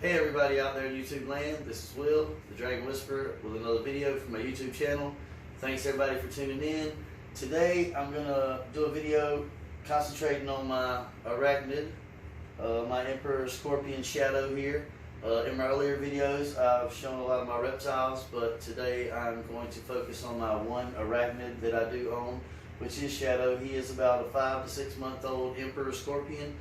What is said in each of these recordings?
Hey everybody out there in YouTube land, this is Will, the Dragon Whisperer, with another video from my YouTube channel. Thanks everybody for tuning in. Today I'm going to do a video concentrating on my arachnid, my Emperor Scorpion Shadow here. In my earlier videos I've shown a lot of my reptiles, but today I'm going to focus on my one arachnid that I do own, which is Shadow. He is about a 5 to 6 month old Emperor Scorpion.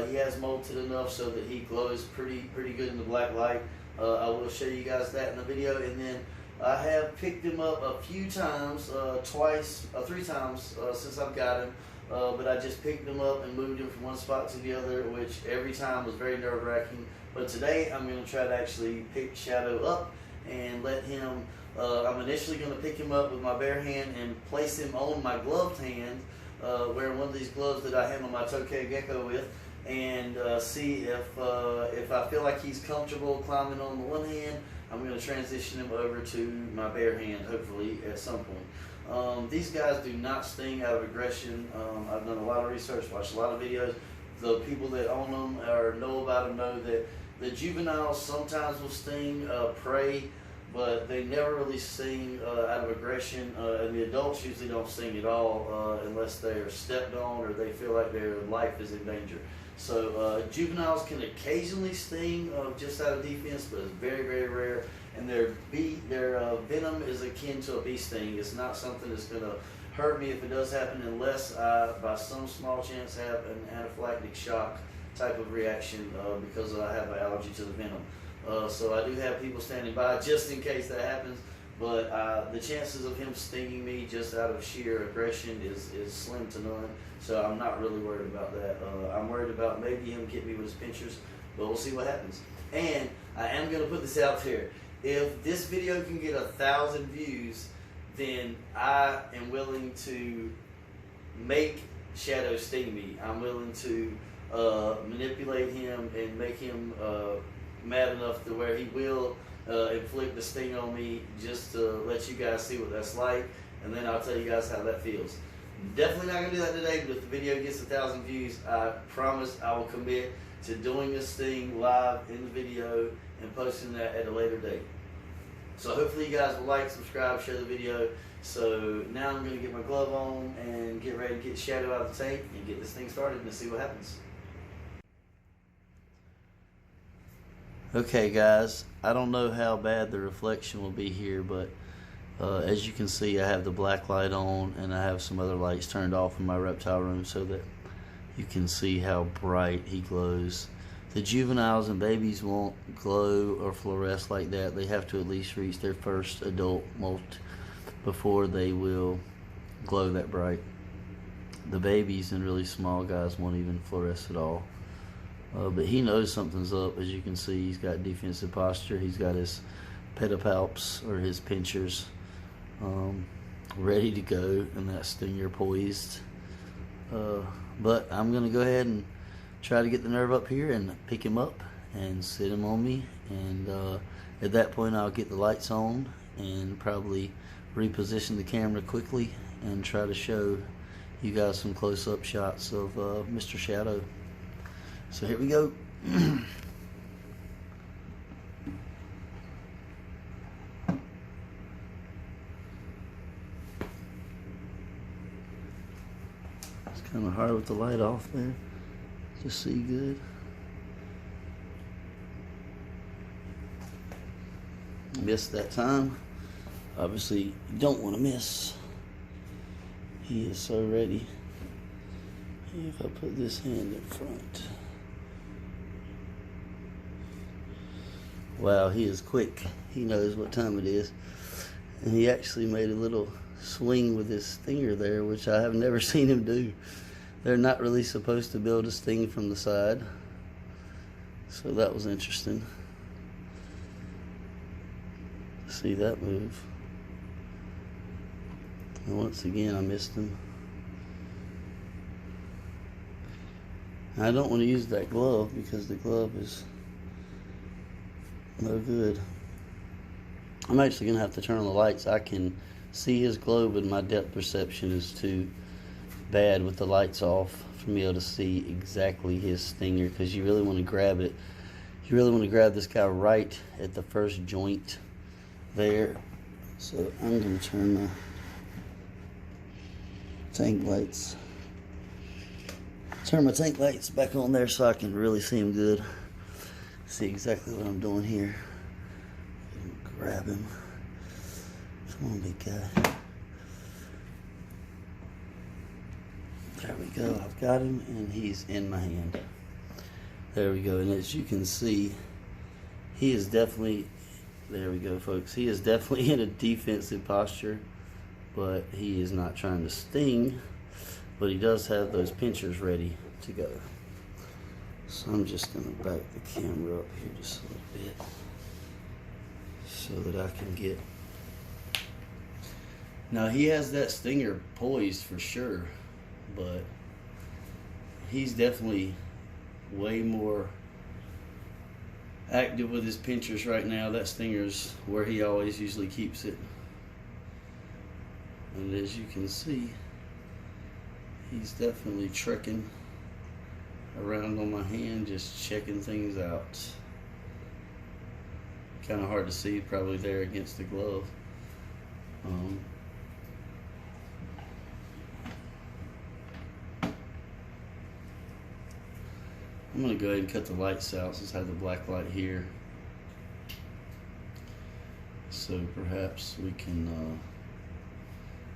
He has molted enough so that he glows pretty good in the black light. I will show you guys that in the video, and then I have picked him up a few times, three times since I've got him, but I just picked him up and moved him from one spot to the other, which every time was very nerve-wracking. But today I'm going to try to actually pick Shadow up and let him, I'm initially going to pick him up with my bare hand and place him on my gloved hand, wearing one of these gloves that I handle my Tokay gecko with, and see if I feel like he's comfortable climbing on the one hand. I'm going to transition him over to my bare hand, hopefully, at some point. These guys do not sting out of aggression. I've done a lot of research, watched a lot of videos. The people that own them or know about them know that the juveniles sometimes will sting prey, but they never really sting out of aggression, and the adults usually don't sting at all unless they are stepped on or they feel like their life is in danger. So juveniles can occasionally sting just out of defense, but it's very rare, and their venom is akin to a bee sting. It's not something that's going to hurt me if it does happen, unless I by some small chance have an anaphylactic shock type of reaction because I have an allergy to the venom. So I do have people standing by just in case that happens, but the chances of him stinging me just out of sheer aggression is slim to none, so I'm not really worried about that. I'm worried about maybe him getting me with his pinchers, but we'll see what happens. And I am going to put this out there. If this video can get 1,000 views, then I am willing to make Shadow sting me. I'm willing to manipulate him and make him mad enough to where he will inflict the sting on me, just to let you guys see what that's like, and then I'll tell you guys how that feels. Definitely not going to do that today, but if the video gets 1,000 views, I promise I will commit to doing this thing live in the video and posting that at a later date. So hopefully you guys will like, subscribe, share the video. So now I'm going to get my glove on and get ready to get Shadow out of the tank and get this thing started and see what happens. Okay guys, I don't know how bad the reflection will be here, but as you can see, I have the black light on and I have some other lights turned off in my reptile room so that you can see how bright he glows. The juveniles and babies won't glow or fluoresce like that. They have to at least reach their first adult molt before they will glow that bright. The babies and really small guys won't even fluoresce at all. But he knows something's up. As you can see, he's got defensive posture. He's got his pedipalps or his pinchers ready to go, and that stinger poised. But I'm going to go ahead and try to get the nerve up here and pick him up and sit him on me. And at that point, I'll get the lights on and probably reposition the camera quickly and try to show you guys some close-up shots of Mr. Shadow. So here we go. It's kind of hard with the light off there to see good. Missed that time. Obviously, you don't want to miss. He is so ready. If I put this hand in front. Wow, he is quick. He knows what time it is. And he actually made a little swing with his stinger there, which I have never seen him do. They're not really supposed to be able to sting from the side. So that was interesting. See that move. And once again, I missed him. I don't want to use that glove because the glove is no good. I'm actually going to have to turn on the lights. I can see his glow, but my depth perception is too bad with the lights off for me able to see exactly his stinger, because you really want to grab it You really want to grab this guy right at the first joint there. So I'm going to turn the tank lights. Turn my tank lights back on there so I can really see him good. See exactly what I'm doing here. Grab him. Come on, big guy. There we go. I've got him, and he's in my hand. There we go. And as you can see, he is definitely, there we go, folks. He is definitely in a defensive posture, but he is not trying to sting, but he does have those pinchers ready to go. So I'm just going to back the camera up here just a little bit so that I can get. Now he has that stinger poised for sure, but he's definitely way more active with his pinchers right now. That stinger's where he always usually keeps it. And as you can see, he's definitely trekking around on my hand, just checking things out. Kind of hard to see, probably there against the glove. I'm going to go ahead and cut the lights out since I have the black light here. So perhaps we can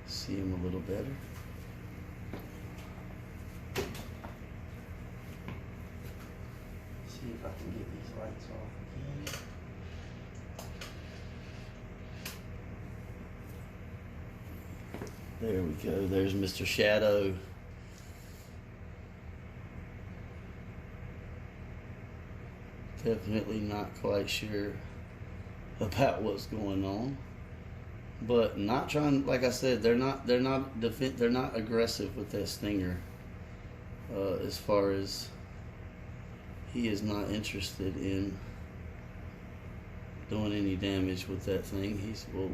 see him a little better. See if I can get these lights off again. There we go. There's Mr. Shadow. Definitely not quite sure about what's going on, but not trying. Like I said, they're not aggressive with that stinger. As far as he is not interested in doing any damage with that thing. He's whoa.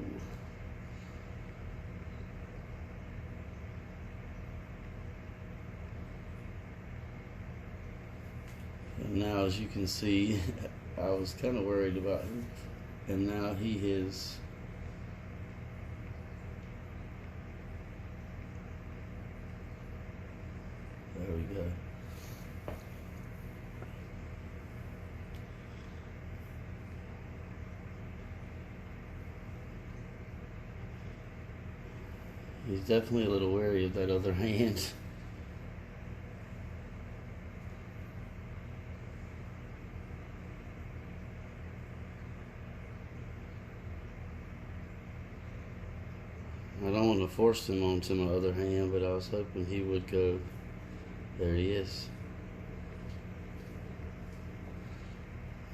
And now, as you can see, I was kind of worried about him, and now he is. There we go. He's definitely a little wary of that other hand. I don't want to force him onto my other hand, but I was hoping he would go. There he is.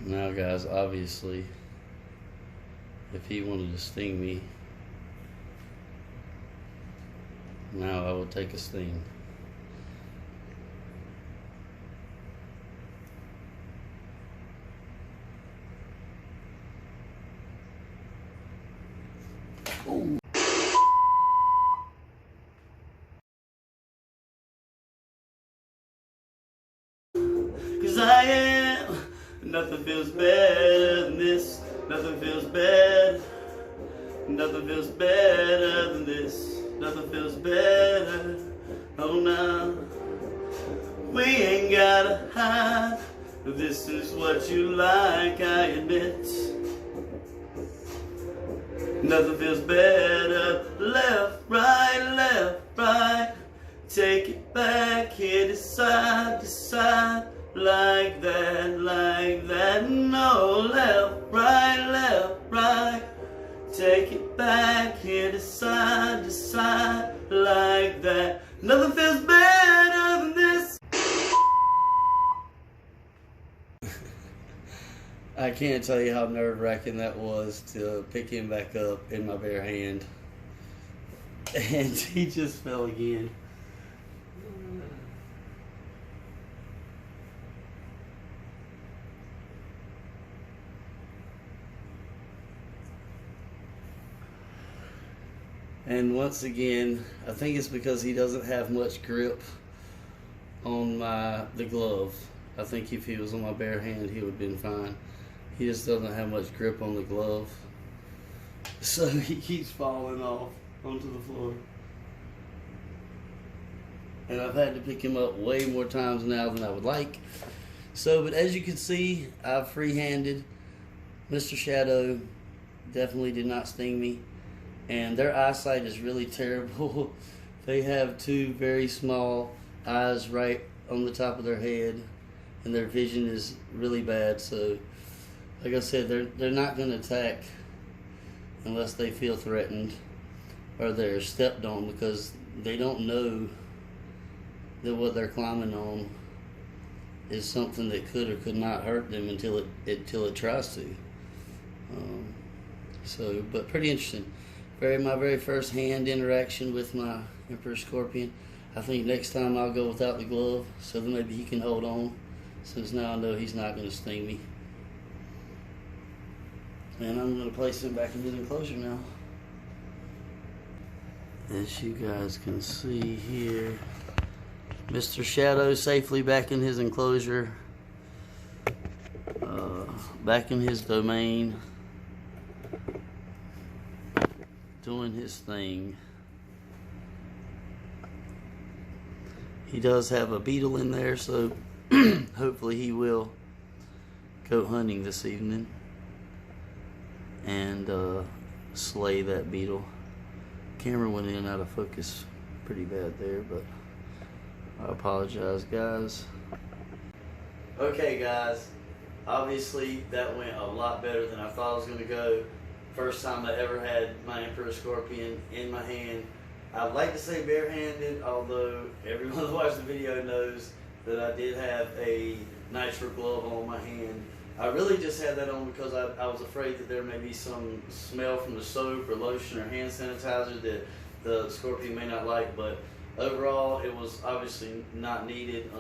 Now, guys, obviously, if he wanted to sting me, now I will take a sting. Ooh. 'Cause I am, nothing feels better than this. Nothing feels better. Nothing feels better than this. Nothing feels better. Oh no, we ain't gotta hide. This is what you like, I admit. Nothing feels better. Left, right. Take it back, hit it side to side. Like that. No, left, right. Take it back, hit it side to side. Like that. Nothing feels better than this. I can't tell you how nerve-wracking that was to pick him back up in my bare hand. And he just fell again. And once again, I think it's because he doesn't have much grip on the glove. I think if he was on my bare hand, he would have been fine. He just doesn't have much grip on the glove. So he keeps falling off onto the floor. And I've had to pick him up way more times now than I would like. So, but as you can see, I've free-handed. Mr. Shadow definitely did not sting me. And their eyesight is really terrible. They have two very small eyes right on the top of their head. And their vision is really bad. So, like I said, they're not going to attack unless they feel threatened or they're stepped on, because they don't know that what they're climbing on is something that could or could not hurt them until it tries to. But pretty interesting. My very first hand interaction with my Emperor Scorpion. I think next time I'll go without the glove so that maybe he can hold on, since now I know he's not going to sting me. And I'm going to place him back in his enclosure now. As you guys can see here, Mr. Shadow safely back in his enclosure, back in his domain, doing his thing. He does have a beetle in there, so hopefully he will go hunting this evening and slay that beetle. Camera went in and out of focus pretty bad there, but I apologize, guys. Okay, guys, obviously that went a lot better than I thought it was going to go. First time I ever had my Emperor Scorpion in my hand. I'd like to say barehanded, although everyone who watched the video knows that I did have a nitro glove on my hand. I really just had that on because I was afraid that there may be some smell from the soap or lotion or hand sanitizer that the Scorpion may not like, but overall it was obviously not needed.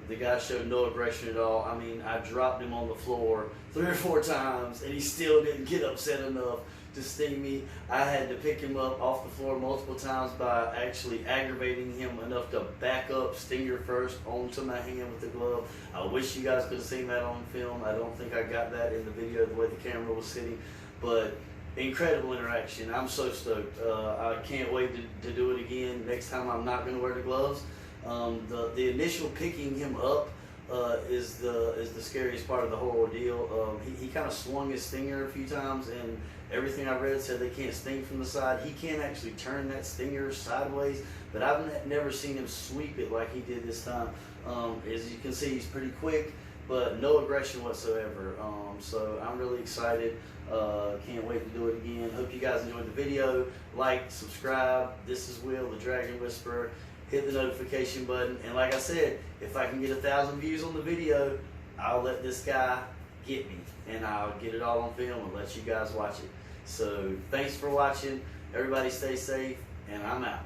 The guy showed no aggression at all. I mean, I dropped him on the floor 3 or 4 times and he still didn't get upset enough to sting me. I had to pick him up off the floor multiple times by actually aggravating him enough to back up stinger first onto my hand with the glove. I wish you guys could have seen that on film. I don't think I got that in the video the way the camera was sitting, but incredible interaction. I'm so stoked. I can't wait to do it again. Next time I'm not going to wear the gloves. The initial picking him up is the scariest part of the whole ordeal. He kind of swung his stinger a few times, and everything I read said they can't sting from the side. He can actually turn that stinger sideways, but I've never seen him sweep it like he did this time. As you can see, he's pretty quick, but no aggression whatsoever. So I'm really excited. Can't wait to do it again. Hope you guys enjoyed the video. Like, subscribe. This is Will, the Dragon Whisperer. Hit the notification button. And like I said, if I can get 1,000 views on the video, I'll let this guy get me. And I'll get it all on film and let you guys watch it. So thanks for watching. Everybody stay safe, and I'm out.